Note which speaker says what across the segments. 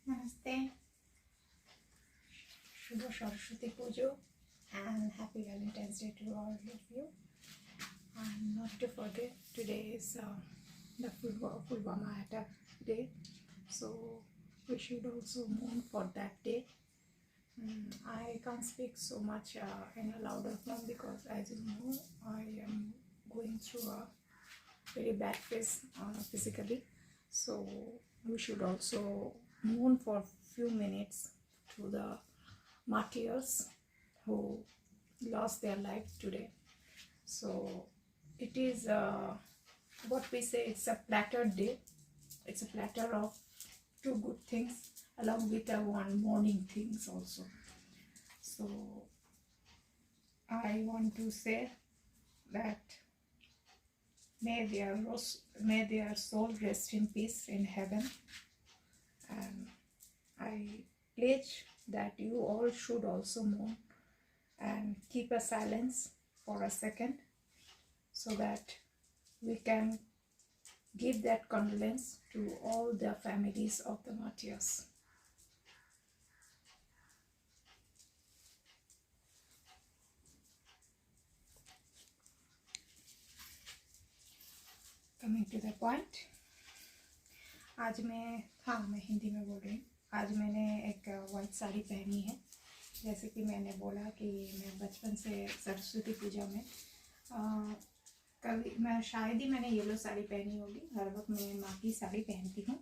Speaker 1: Namaste, Shubha Saraswati Pujo, and Happy Valentine's Day to all of you. And not to forget, today is the Pulwama attack day, so we should also mourn for that day. I can't speak so much in a louder form because, as you know, I am going through a very bad phase physically, so we should also mourn for a few minutes to the martyrs who lost their life today. So it is what we say, it's a platter day. It's a platter of two good things along with one mourning things also. So I want to say that may their soul rest in peace in heaven, and I pledge that you all should also mourn and keep a silence for a second so that we can give that condolence to all the families of the martyrs. Coming to the point, आज मैं हिंदी में बोल रही हूँ। आज मैंने एक white sari पहनी है। जैसे कि मैंने बोला कि मैं बचपन से सरस्वती पूजा में कभी मैं शायद ही मैंने येलो साड़ी पहनी होगी। हर वक्त मैं माँ की साड़ी पहनती हूँ।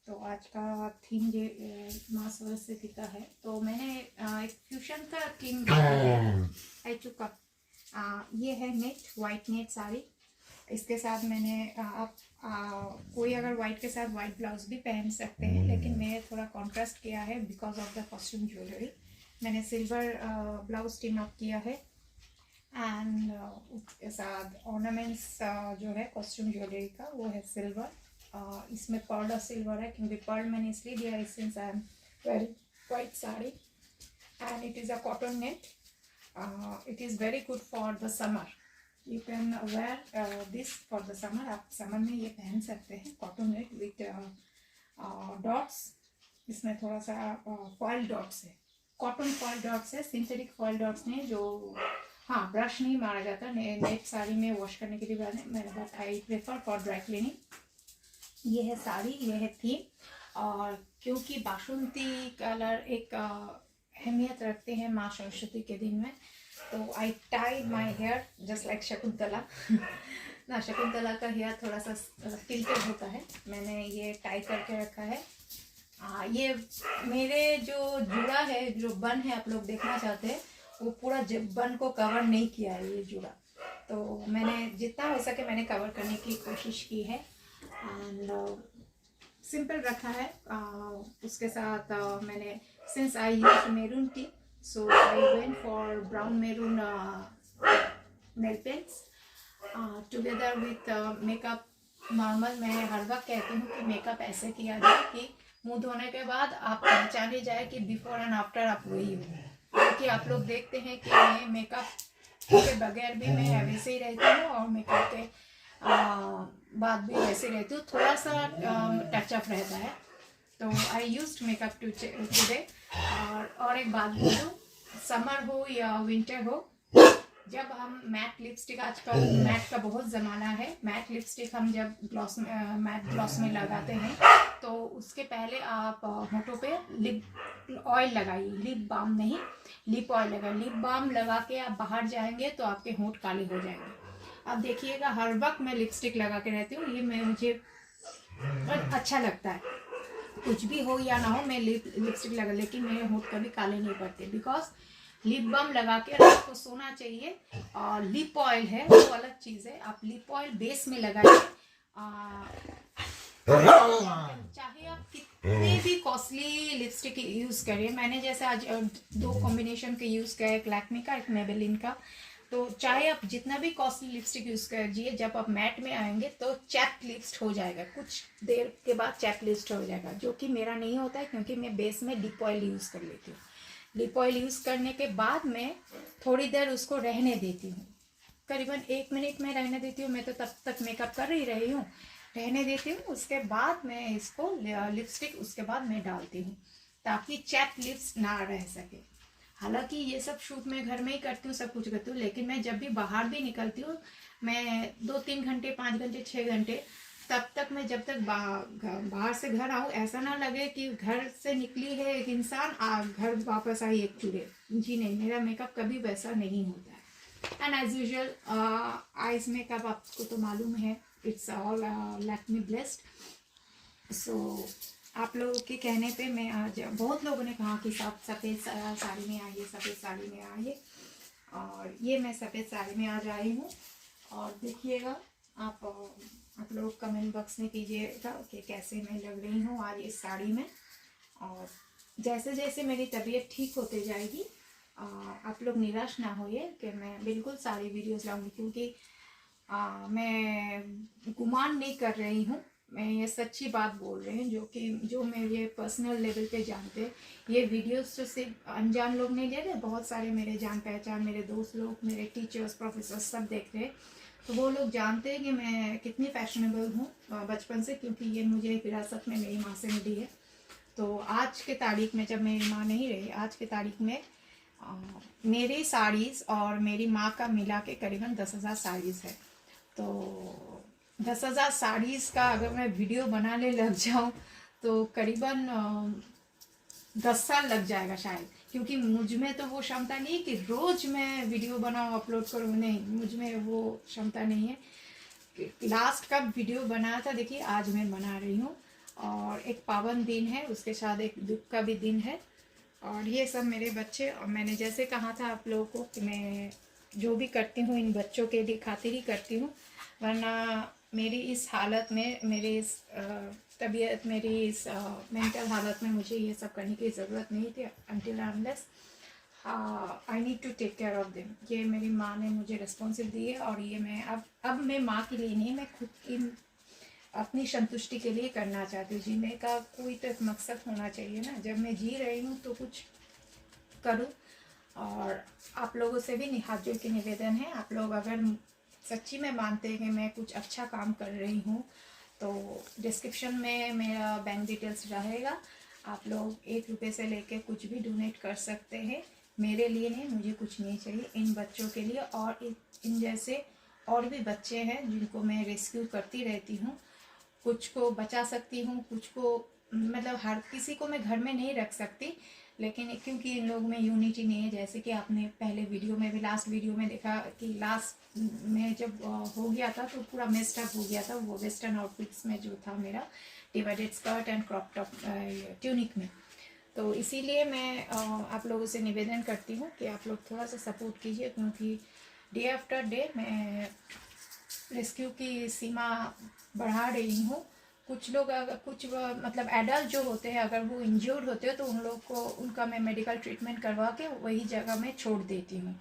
Speaker 1: तो आज का थीम ये माँ सरस्वती का है, तो मैंने एक फ्यूशन का थीम आई चुका। ये है नेट, वाइट नेट साड़ी। इसके साथ मैंने आप कोई अगर वाइट के साथ वाइट ब्लाउज भी पहन सकते हैं, लेकिन मैंने थोड़ा कॉन्ट्रास्ट किया है because of the costume jewellery. मैंने सिल्वर ब्लाउज टीम अप किया है एंड उसके साथ ऑर्नामेंट्स जो है कॉस्ट्यूम ज्वेलरी का वो है सिल्वर। इसमें पर्ल और सिल्वर है, क्योंकि पर्ल मैंने इसलिए दिया है since I am very white sari and it is a cotton net. It is very good for the summer. You can wear this for the summer. आप समर में ये पहन सकते हैं, कॉटन नेट विथ डॉट्स। इसमें थोड़ा सा फॉयल डॉट्स है, कॉटन फॉयल डॉट्स है, सिंथेटिक फॉयल डॉट्स नहीं जो ब्रश नहीं मारा जाता नेट साड़ी में वॉश करने के लिए बाद मेरे पास। I prefer for dry cleaning. ये है साड़ी, ये है थीम। और क्योंकि बासंती कलर एक अहमियत रखते हैं माँ सरस्वती के दिन में, तो I tie my hair just like Shakuntala ना। शकुंतला का हेयर थोड़ा सा टिल्टेड होता है, मैंने ये टाई करके रखा है। ये मेरे जो जुड़ा है, जो बन है आप लोग देखना चाहते हैं, वो पूरा बन को कवर नहीं किया है ये जुड़ा। तो मैंने जितना हो सके मैंने कवर करने की कोशिश की है एंड सिंपल रखा है। उसके साथ मैंने since I use maroon T, so I went for brown maroon nail paints together with makeup. Normal मैं हर वक्त कहती हूँ कि मेकअप ऐसे किया जाए कि मुंह धोने के बाद आप पहचाने जाए कि बिफोर एंड आफ्टर आप वही हो। क्योंकि आप लोग देखते हैं कि मैं मेकअप के बगैर भी मैं वैसे ही रहती हूँ और मेकअप के बाद भी वैसे रहती हूँ, थोड़ा सा टचअप रहता है। तो आई यूज्ड मेकअप टुडे। और एक बात बोलूँ, समर हो या विंटर हो, जब हम मैट लिपस्टिक, आजकल मैट का बहुत ज़माना है, मैट लिपस्टिक हम जब मैट ग्लॉस में लगाते हैं तो उसके पहले आप होठों पे लिप ऑयल लगाइए। लिप बाम नहीं, लिप ऑयल लगाइए। लिप बाम लगा के आप बाहर जाएंगे तो आपके होंठ काले हो जाएंगे। अब देखिएगा, हर वक्त मैं लिपस्टिक लगा के रहती हूँ, ये मुझे अच्छा लगता है। कुछ भी हो या ना हो मैं लिपस्टिक लगा, लेकिन मेरे होंठ कभी काले नहीं पड़ते बिकॉज लिप बाम लगा के रात को सोना चाहिए। और लिप ऑयल है वो अलग चीज़ है, आप लिप ऑयल बेस में लगाइए। चाहे आप कितनी भी कॉस्टली लिपस्टिक यूज़ करिए, मैंने जैसे आज 2 कॉम्बिनेशन के यूज़ किया, एक लैक्मे का, एक मेबेलिन का। तो चाहे आप जितना भी कॉस्टली लिपस्टिक यूज़ कीजिए, जब आप मैट में आएंगे तो चैप लिप्स्ड हो जाएगा, कुछ देर के बाद चैप लिप्स्ड हो जाएगा, जो कि मेरा नहीं होता है क्योंकि मैं बेस में लिप ऑयल यूज़ कर लेती हूँ। लिप ऑयल यूज़ करने के बाद मैं थोड़ी देर उसको रहने देती हूँ, करीबन 1 मिनट में रहने देती हूँ। मैं तो तब तक मेकअप कर ही रही हूँ, रहने देती हूँ। उसके बाद मैं इसको लिपस्टिक उसके बाद मैं डालती हूँ ताकि चैप लिप्स ना रह सके। हालांकि ये सब शूट मैं घर में ही करती हूँ, सब कुछ करती हूँ, लेकिन मैं जब भी बाहर भी निकलती हूँ, मैं 2-3 घंटे, 5 घंटे, 6 घंटे, तब तक मैं जब तक बाहर से घर आऊँ ऐसा ना लगे कि घर से निकली है एक इंसान, घर वापस आई एक चूड़े। जी नहीं, मेरा मेकअप कभी वैसा नहीं होता है। And as usual eyes makeup आपको तो मालूम है, it's all Lakme blessed. So आप लोगों के कहने पे मैं आज, बहुत लोगों ने कहा कि सब सफ़ेद साड़ी में आइए, सफ़ेद साड़ी में आइए, और ये मैं सफ़ेद साड़ी में आज आई हूँ। और देखिएगा आप लोग कमेंट बॉक्स में कीजिएगा कि कैसे मैं लग रही हूँ आज इस साड़ी में। और जैसे जैसे मेरी तबीयत ठीक होते जाएगी आप लोग निराश ना होइए कि मैं बिल्कुल सारी वीडियोस लाऊंगी, क्योंकि मैं गुमान नहीं कर रही हूँ, मैं ये सच्ची बात बोल रही हूँ, जो मेरे पर्सनल लेवल पे जानते हैं। ये वीडियोस तो सिर्फ अनजान लोग नहीं ले रहे, बहुत सारे मेरे जान पहचान, मेरे दोस्त लोग, मेरे टीचर्स, प्रोफेसर सब देख रहे हैं। तो वो लोग जानते हैं कि मैं कितनी फैशनेबल हूँ बचपन से, क्योंकि ये मुझे विरासत में मेरी माँ से मिली है। तो आज के तारीख में, जब मेरी माँ नहीं रही, आज के तारीख में मेरी साड़ीज़ और मेरी माँ का मिला के करीबन 10,000 साड़ीज़ है। तो 10,000 साड़ीज़ का अगर मैं वीडियो बनाने लग जाऊँ तो करीबन 10 साल लग जाएगा शायद, क्योंकि मुझ में तो वो क्षमता नहीं है कि रोज़ मैं वीडियो बनाऊँ, अपलोड करूँ, नहीं, मुझ में वो क्षमता नहीं है। लास्ट कब वीडियो बनाया था, देखिए आज मैं बना रही हूँ, और एक पावन दिन है, उसके साथ एक दुख का भी दिन है। और ये सब मेरे बच्चे, और मैंने जैसे कहा था आप लोगों को कि मैं जो भी करती हूँ इन बच्चों के लिए खातिर ही करती हूँ, वरना मेरी इस हालत में, मेरी इस तबीयत, मेरी इस मेंटल हालत में मुझे ये सब करने की ज़रूरत नहीं थी। Until unless I need to take care of them, ये मेरी माँ ने मुझे रिस्पॉन्सिबिलिटी दी है, और ये मैं अब मैं माँ के लिए नहीं, मैं खुद की अपनी संतुष्टि के लिए करना चाहती हूँ। जीने का कोई तो एक मकसद होना चाहिए ना, जब मैं जी रही हूँ तो कुछ करूँ। और आप लोगों से भी हाथ जोड़ के निवेदन है, आप लोग अगर सच्ची में मानते हैं कि मैं कुछ अच्छा काम कर रही हूँ तो डिस्क्रिप्शन में मेरा बैंक डिटेल्स रहेगा, आप लोग 1 रुपये से लेके कुछ भी डोनेट कर सकते हैं। मेरे लिए नहीं, मुझे कुछ नहीं चाहिए, इन बच्चों के लिए, और इन जैसे और भी बच्चे हैं जिनको मैं रेस्क्यू करती रहती हूँ। कुछ को बचा सकती हूँ, कुछ को, मतलब हर किसी को मैं घर में नहीं रख सकती, लेकिन क्योंकि इन लोग में यूनिटी नहीं है, जैसे कि आपने पहले वीडियो में भी, लास्ट वीडियो में देखा कि लास्ट में जब हो गया था तो पूरा मेस्ड अप हो गया था, वो वेस्टर्न आउटफिट्स में जो था मेरा divided skirt and crop top tunic में। तो इसीलिए मैं आप लोगों से निवेदन करती हूँ कि आप लोग थोड़ा सा सपोर्ट कीजिए, क्योंकि डे आफ्टर डे मैं रेस्क्यू की सीमा बढ़ा रही हूँ। कुछ लोग अगर मतलब एडल्ट जो होते हैं, अगर वो इंज्योर्ड होते हैं तो उन लोग को, उनका मैं मेडिकल ट्रीटमेंट करवा के वही जगह में छोड़ देती हूँ।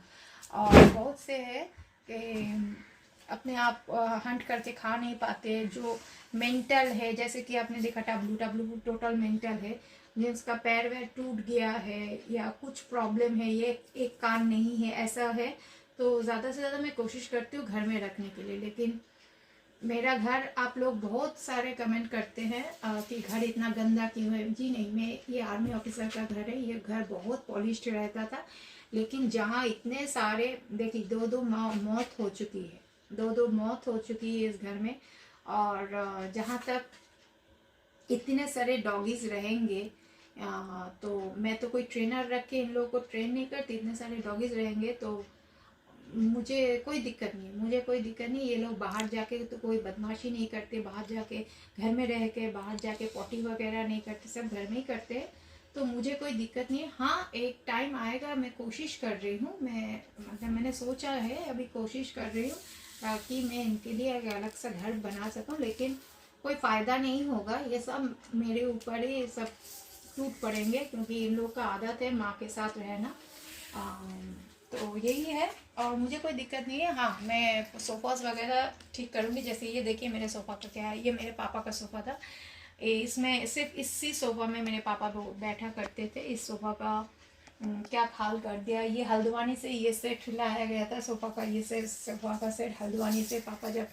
Speaker 1: और बहुत से है कि अपने आप हंट करके खा नहीं पाते, जो मेंटल है, जैसे कि आपने देखा टब्लू टोटल मेंटल है, जिसका पैर वैर टूट गया है या कुछ प्रॉब्लम है, ये एक कान नहीं है, ऐसा है, तो ज़्यादा से ज़्यादा मैं कोशिश करती हूँ घर में रखने के लिए। लेकिन मेरा घर, आप लोग बहुत सारे कमेंट करते हैं कि घर इतना गंदा क्यों है। जी नहीं, मैं, ये आर्मी ऑफिसर का घर है, ये घर बहुत पॉलिश्ड रहता था, लेकिन जहाँ इतने सारे, देखिए 2-2 मौत हो चुकी है, 2-2 मौत हो चुकी है इस घर में, और जहाँ तक इतने सारे डॉगीज रहेंगे, तो मैं तो कोई ट्रेनर रख के इन लोगों को ट्रेन नहीं करती, इतने सारे डॉगीज रहेंगे तो मुझे कोई दिक्कत नहीं, मुझे कोई दिक्कत नहीं। ये लोग बाहर जाके तो कोई बदमाशी नहीं करते, बाहर जाके, घर में रह के बाहर जाके पॉटी वगैरह नहीं करते, सब घर में ही करते हैं, तो मुझे कोई दिक्कत नहीं है। हाँ, एक टाइम आएगा, मैं कोशिश कर रही हूँ, मैं मतलब मैंने सोचा है, अभी कोशिश कर रही हूँ ताकि मैं इनके लिए एक अलग सा घर बना सकूँ, लेकिन कोई फ़ायदा नहीं होगा, ये सब मेरे ऊपर ही सब टूट पड़ेंगे, क्योंकि इन लोग का आदत है माँ के साथ रहना। तो यही है, और मुझे कोई दिक्कत नहीं है। हाँ, मैं सोफ़ास वगैरह ठीक करूँगी, जैसे ये देखिए मेरे सोफ़ा का क्या है, ये मेरे पापा का सोफ़ा था, इसमें सिर्फ इसी सोफ़ा में मेरे पापा बैठा करते थे। इस सोफ़ा का क्या हाल कर दिया, ये हल्द्वानी से ये सेट लाया गया था सोफ़ा का, ये सोफ़ा का सेट हल्द्वानी से पापा जब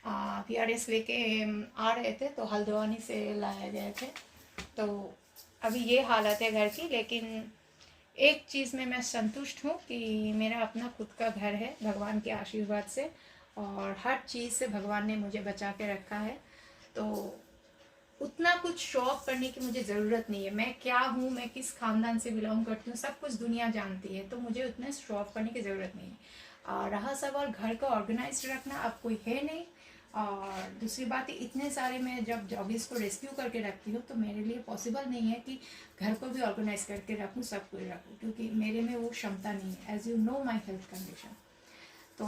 Speaker 1: PRS लेके आ रहे थे तो हल्द्वानी से लाए गए थे। तो अभी ये हालत है घर की, लेकिन एक चीज़ में मैं संतुष्ट हूँ कि मेरा अपना खुद का घर है भगवान के आशीर्वाद से, और हर चीज़ से भगवान ने मुझे बचा के रखा है। तो उतना कुछ शो ऑफ करने की मुझे ज़रूरत नहीं है। मैं क्या हूँ, मैं किस खानदान से बिलोंग करती हूँ, सब कुछ दुनिया जानती है, तो मुझे उतने शो ऑफ करने की ज़रूरत नहीं है। रहा सवाल घर को ऑर्गेनाइज रखना, अब कोई है नहीं। और दूसरी बात, इतने सारे मैं जब जॉगिस को रेस्क्यू करके रखती हूँ तो मेरे लिए पॉसिबल नहीं है कि घर को भी ऑर्गेनाइज करके रखूँ, सब कुछ रखूँ, क्योंकि मेरे में वो क्षमता नहीं है। As you know my health condition. तो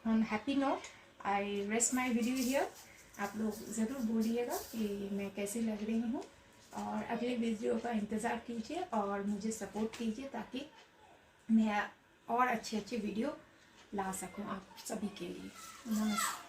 Speaker 1: on happy note I rest my video here. आप लोग ज़रूर बोलिएगा कि मैं कैसी लग रही हूँ, और अगले वीडियो का इंतज़ार कीजिए और मुझे सपोर्ट कीजिए ताकि मैं और अच्छे अच्छे वीडियो ला सकूँ आप सभी के लिए। नमस्ते।